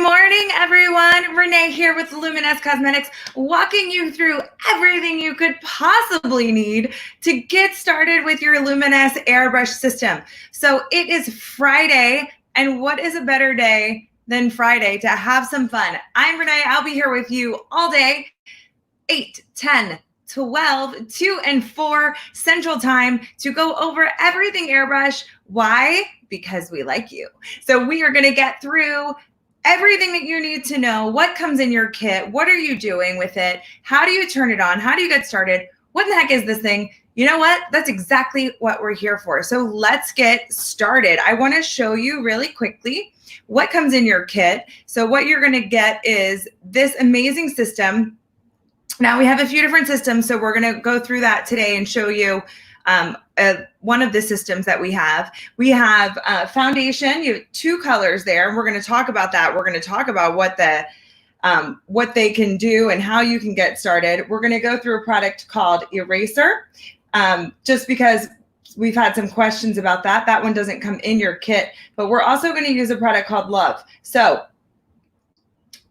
Morning, everyone. Renee here with Luminous Cosmetics, walking you through everything you could possibly need to get started with your Luminous airbrush system. So it is Friday, and what is a better day than Friday to have some fun? I'm Renee. I'll be here with you all day, 8, 10, 12, 2, and 4 Central Time to go over everything airbrush. Why? Because we like you. So we are going to get through everything that you need to know. What comes in your kit? What are you doing with it? How do you turn it on? How do you get started? What the heck is this thing? You know what? That's exactly what we're here for. So let's get started. I want to show you really quickly what comes in your kit. So what you're going to get is this amazing system. Now we have a few different systems, so we're going to go through that today and show you one of the systems that we have. We have foundation. You have 2 colors there, and we're going to talk about that. We're going to talk about what they can do and how you can get started. We're going to go through a product called Eraser, just because we've had some questions about that. That one doesn't come in your kit, but we're also going to use a product called Love. So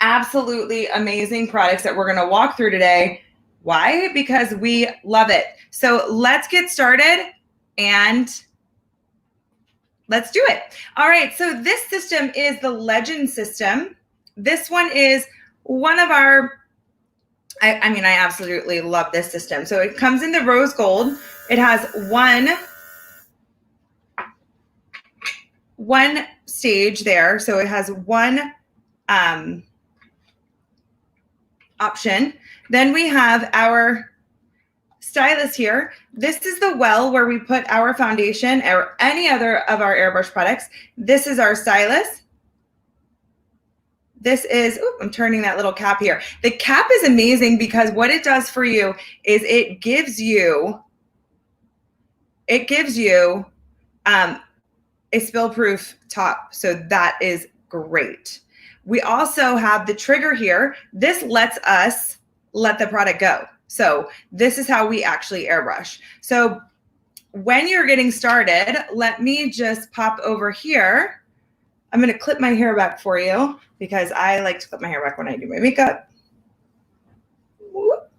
absolutely amazing products that we're going to walk through today. Why? Because we love it. So let's get started and let's do it. All right, so this system is the Legend system. This one is one of our, I absolutely love this system. So it comes in the rose gold. It has one stage there. So it has one option. Then we have our stylus here. This is the well where we put our foundation or any other of our airbrush products. This is our stylus. This is, I'm turning that little cap here. The cap is amazing because what it does for you is it gives you a spill-proof top. So that is great. We also have the trigger here. This lets us let the product go. So this is how we actually airbrush. So when you're getting started, let me just pop over here. I'm going to clip my hair back for you because I like to clip my hair back when I do my makeup. Whoop.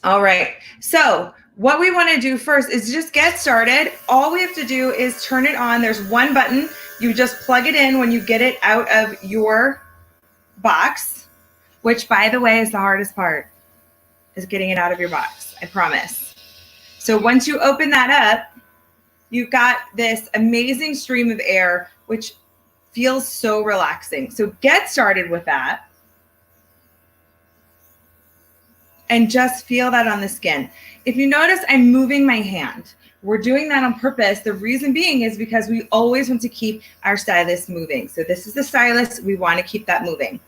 All right. So what we want to do first is just get started. All we have to do is turn it on. There's one button. You just plug it in when you get it out of your box, which, by the way, is the hardest part, is getting it out of your box, I promise. So once you open that up, you've got this amazing stream of air, which feels so relaxing. So get started with that. And just feel that on the skin. If you notice, I'm moving my hand. We're doing that on purpose. The reason being is because we always want to keep our stylus moving. So this is the stylus. We want to keep that moving.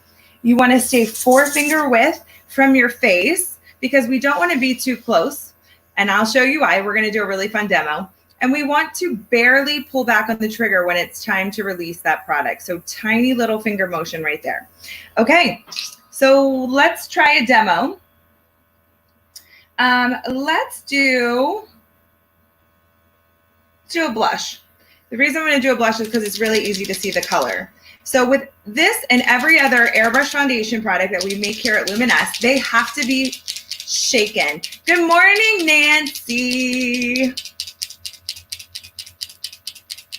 You want to stay 4-finger width from your face because we don't want to be too close. And I'll show you why. We're going to do a really fun demo. And we want to barely pull back on the trigger when it's time to release that product. So tiny little finger motion right there. Okay, so let's try a demo. Let's do a blush. The reason I'm going to do a blush is because it's really easy to see the color. So with this and every other airbrush foundation product that we make here at Luminous, they have to be shaken. Good morning, Nancy.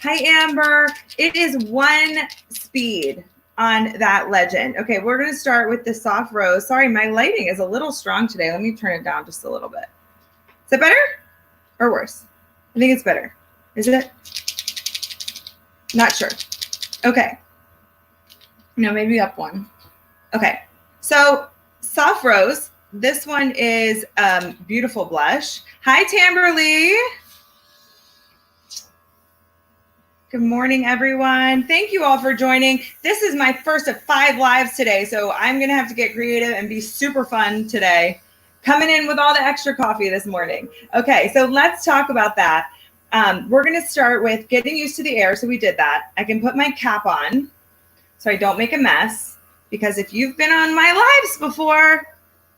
Hi, Amber. It is 1 speed on that Legend. Okay, we're going to start with the soft rose. Sorry, my lighting is a little strong today. Let me turn it down just a little bit. Is it better or worse? I think it's better. Is it? Not sure. Okay. No, maybe up 1. Okay. So soft rose. This one is beautiful blush. Hi, Tamberly. Good morning, everyone. Thank you all for joining. This is my first of 5 lives today, so I'm going to have to get creative and be super fun today. Coming in with all the extra coffee this morning. Okay, so let's talk about that. We're going to start with getting used to the air. So we did that. I can put my cap on so I don't make a mess, because if you've been on my lives before,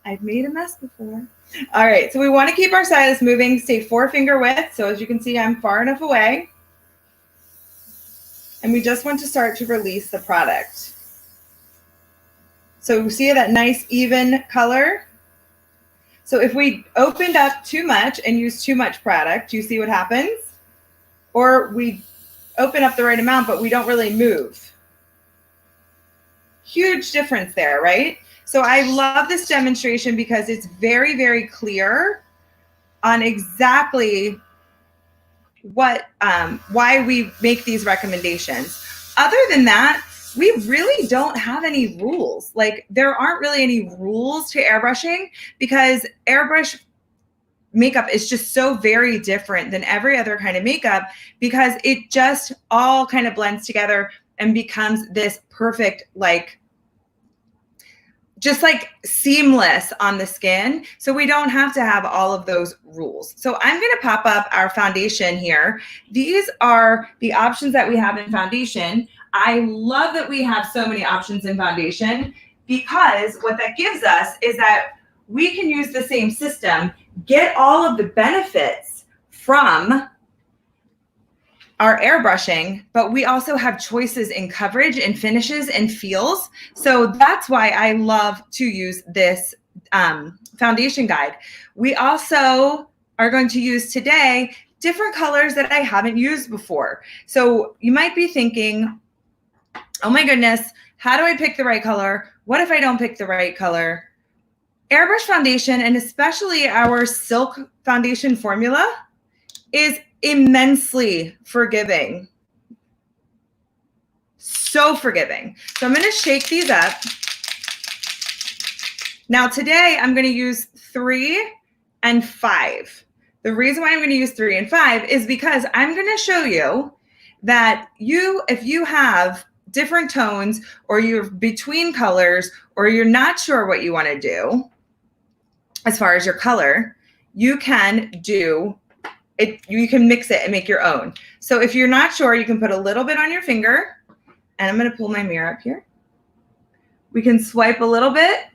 I've made a mess before. All right, so we want to keep our stylus moving, stay 4-finger width. So as you can see, I'm far enough away. And we just want to start to release the product. So see that nice even color? So if we opened up too much and used too much product, you see what happens? Or we open up the right amount, but we don't really move. Huge difference there, right? So I love this demonstration because it's very, very clear on exactly what why we make these recommendations. Other than that, we really don't have any rules. Like there aren't really any rules to airbrushing because airbrush makeup is just so very different than every other kind of makeup because it just all kind of blends together and becomes this perfect, like, just like seamless on the skin. So we don't have to have all of those rules. So I'm going to pop up our foundation here. These are the options that we have in foundation. I love that we have so many options in foundation because what that gives us is that we can use the same system, get all of the benefits from our airbrushing, but we also have choices in coverage and finishes and feels. So that's why I love to use this foundation guide. We also are going to use today different colors that I haven't used before. So you might be thinking, oh my goodness, how do I pick the right color? What if I don't pick the right color? Airbrush foundation, and especially our silk foundation formula, is immensely forgiving. So forgiving. So I'm going to shake these up. Now today I'm going to use 3 and 5. The reason why I'm going to use 3 and 5 is because I'm going to show you that if you have different tones or you're between colors or you're not sure what you want to do as far as your color, you can do it, you can mix it and make your own. So if you're not sure, you can put a little bit on your finger, and I'm going to pull my mirror up here. We can swipe a little bit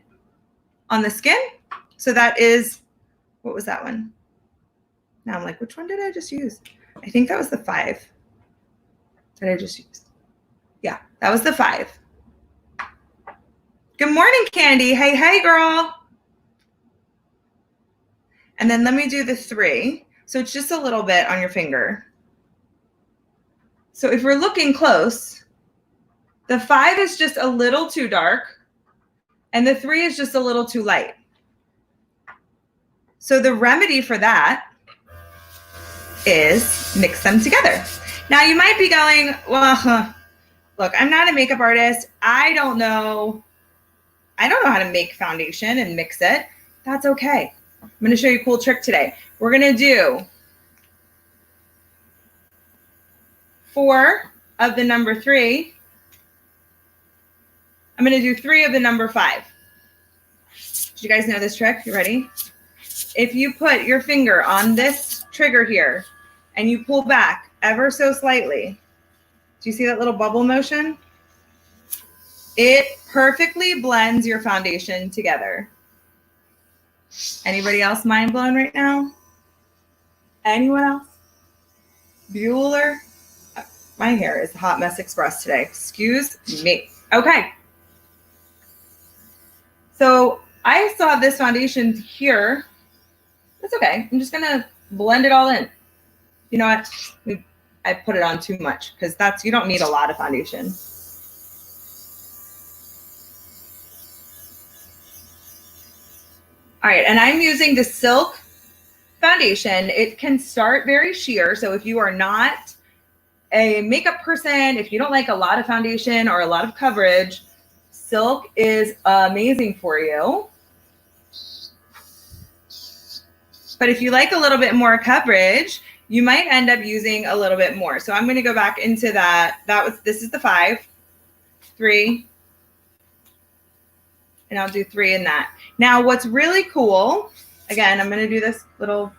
on the skin. So that is, what was that one? Now I'm like, which one did I just use? I think that was the 5 that I just used. Yeah, that was the 5. Good morning, Candy. Hey, hey, girl. And then let me do the 3. So it's just a little bit on your finger. So if we're looking close, the 5 is just a little too dark and the 3 is just a little too light. So the remedy for that is mix them together. Now you might be going, well, look, I'm not a makeup artist. I don't know how to make foundation and mix it. That's okay. I'm going to show you a cool trick today. We're going to do 4 of the number 3. I'm going to do 3 of the number 5. Did you guys know this trick? You ready? If you put your finger on this trigger here and you pull back ever so slightly, do you see that little bubble motion? It perfectly blends your foundation together. Anybody else mind blown right now? Anyone else? Bueller? My hair is Hot Mess Express today. Excuse me. Okay. So I saw this foundation here. That's okay. I'm just going to blend it all in. You know what? I put it on too much because you don't need a lot of foundation. All right, and I'm using the Silk foundation. It can start very sheer. So if you are not a makeup person, if you don't like a lot of foundation or a lot of coverage, Silk is amazing for you. But if you like a little bit more coverage, you might end up using a little bit more. So I'm going to go back into that. This is the 5, 3, and I'll do 3 in that. Now, what's really cool, again, I'm going to do this little,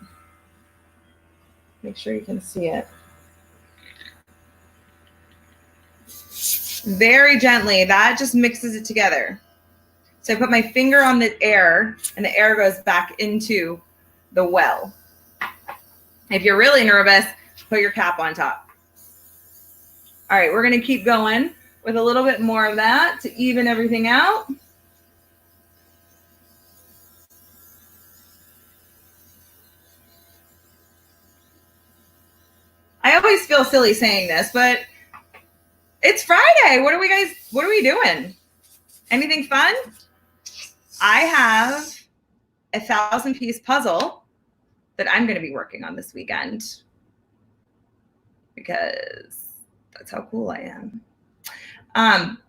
make sure you can see it. Very gently, that just mixes it together. So I put my finger on the air, and the air goes back into the well. If you're really nervous, put your cap on top. All right, we're gonna keep going with a little bit more of that to even everything out. I always feel silly saying this, but it's Friday. What are we doing? Anything fun? I have a 1,000-piece puzzle that I'm going to be working on this weekend because that's how cool I am. I'm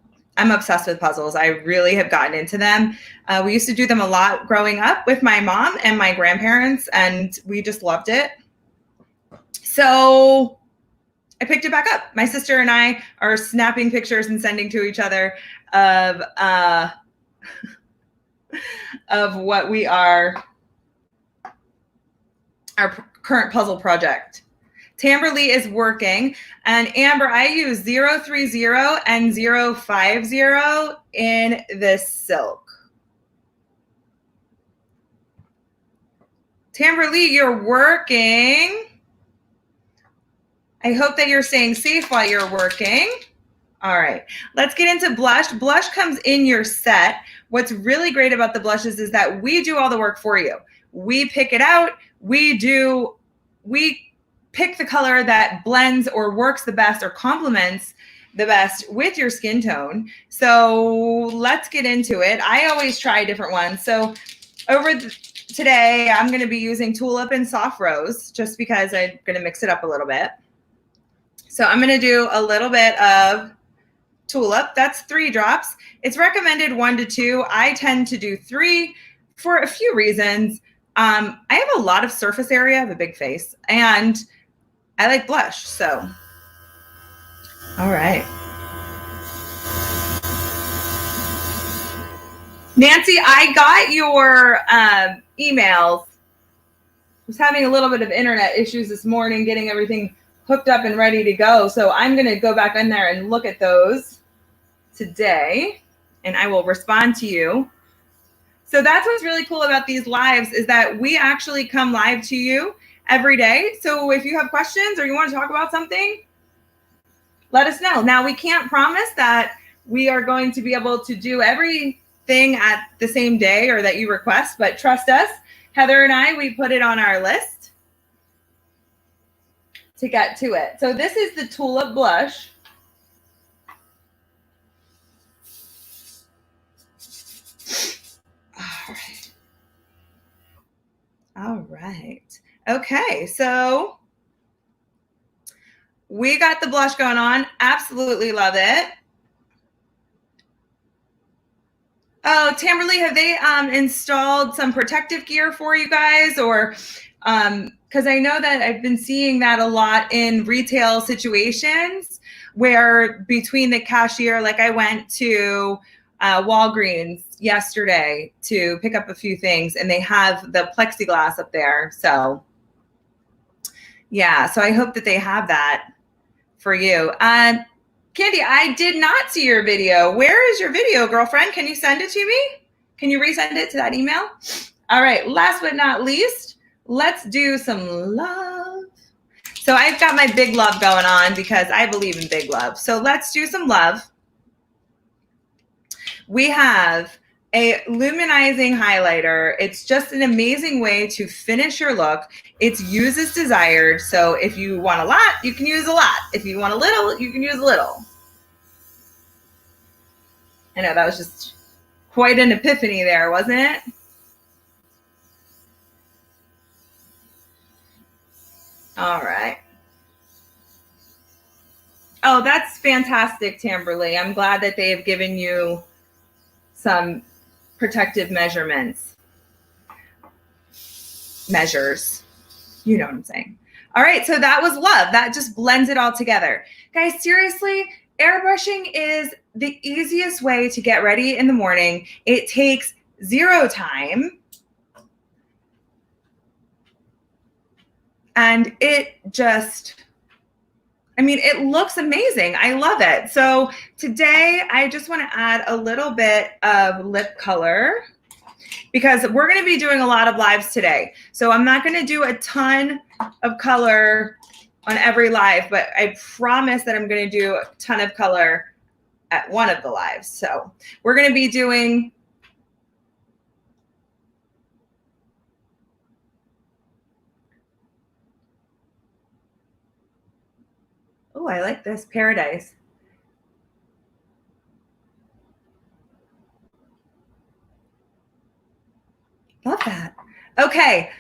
obsessed with puzzles. I really have gotten into them. We used to do them a lot growing up with my mom and my grandparents, and we just loved it. So I picked it back up. My sister and I are snapping pictures and sending to each other of what we are, our current puzzle project. Tamberly is working, and Amber, I use 030 and 050 in this silk. Tamberly, you're working. I hope that you're staying safe while you're working. All right, let's get into blush. Blush comes in your set. What's really great about the blushes is that we do all the work for you. We pick it out. We pick the color that blends or works the best or complements the best with your skin tone. So let's get into it. I always try different ones. So today, I'm going to be using Tulip and Soft Rose just because I'm going to mix it up a little bit. So I'm going to do a little bit of Tulip. That's 3 drops. It's recommended 1 to 2. I tend to do 3 for a few reasons. I have a lot of surface area. I have a big face, and I like blush. So, all right. Nancy, I got your emails. I was having a little bit of internet issues this morning, getting everything hooked up and ready to go. So I'm going to go back in there and look at those today, and I will respond to you. So that's what's really cool about these lives is that we actually come live to you every day. So if you have questions or you want to talk about something, let us know. Now, we can't promise that we are going to be able to do everything at the same day or that you request, but trust us, Heather and I, we put it on our list to get to it. So this is the Tulip blush. All right. Okay, so we got the blush going on. Absolutely love it. Oh, Tamberly, have they installed some protective gear for you guys? Or because I know that I've been seeing that a lot in retail situations where between the cashier, like I went to Walgreens yesterday to pick up a few things, and they have the plexiglass up there. So yeah, so I hope that they have that for you. Candy, I did not see your video. Where is your video, girlfriend? Can you send it to me? Can you resend it to that email? All right, last but not least, let's do some love. So I've got my big love going on because I believe in big love. So let's do some love. We have a luminizing highlighter. It's just an amazing way to finish your look. It's use as desired. So if you want a lot, you can use a lot. If you want a little, you can use a little. I know that was just quite an epiphany there, wasn't it? All right. Oh, that's fantastic, Tamberly. I'm glad that they have given you some protective measures. You know what I'm saying. All right, so that was love. That just blends it all together. Guys, seriously, airbrushing is the easiest way to get ready in the morning. It takes 0 time. And it just, I mean, it looks amazing. I love it. So today I just want to add a little bit of lip color because we're going to be doing a lot of lives today. So I'm not going to do a ton of color on every live, but I promise that I'm going to do a ton of color at one of the lives. So we're going to be doing oh, I like this Paradise. Love that. Okay.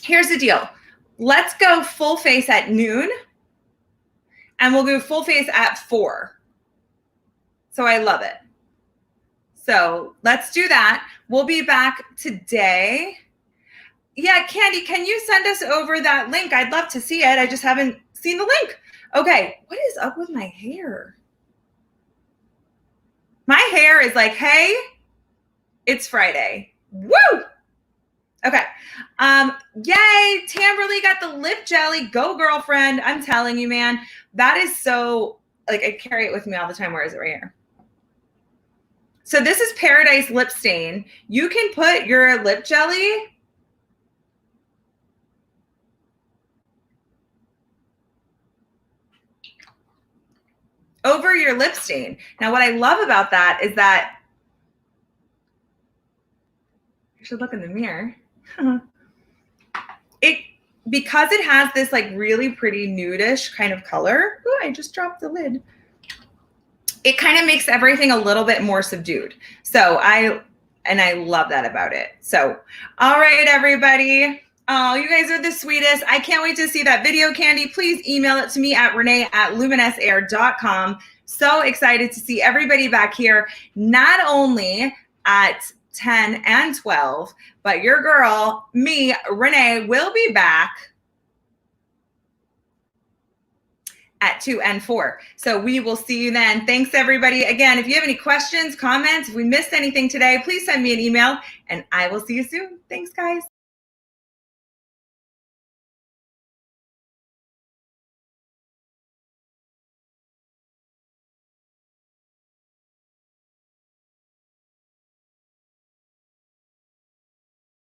Here's the deal. Let's go full face at noon, and we'll go full face at 4. So I love it. So let's do that. We'll be back today. Yeah, Candy, can you send us over that link? I'd love to see it. I just haven't seen the link. Okay, what is up with my hair? My hair is like, hey, it's Friday. Woo! Okay. Yay, Tamberly got the lip jelly. Go, girlfriend. I'm telling you, man, that is so, like, I carry it with me all the time. Where is it? Right here. So this is Paradise Lip Stain. You can put your lip jelly over your lip stain. Now, what I love about that is that you should look in the mirror. Because it has this like really pretty nudish kind of color. Ooh, I just dropped the lid. It kind of makes everything a little bit more subdued. So I love that about it. So, all right, everybody. Oh, you guys are the sweetest. I can't wait to see that video, Candy. Please email it to me at renee@luminesceair.com. So excited to see everybody back here, not only at 10 and 12, but your girl, me, Renee, will be back at 2 and 4. So we will see you then. Thanks, everybody. Again, if you have any questions, comments, if we missed anything today, please send me an email, and I will see you soon. Thanks, guys.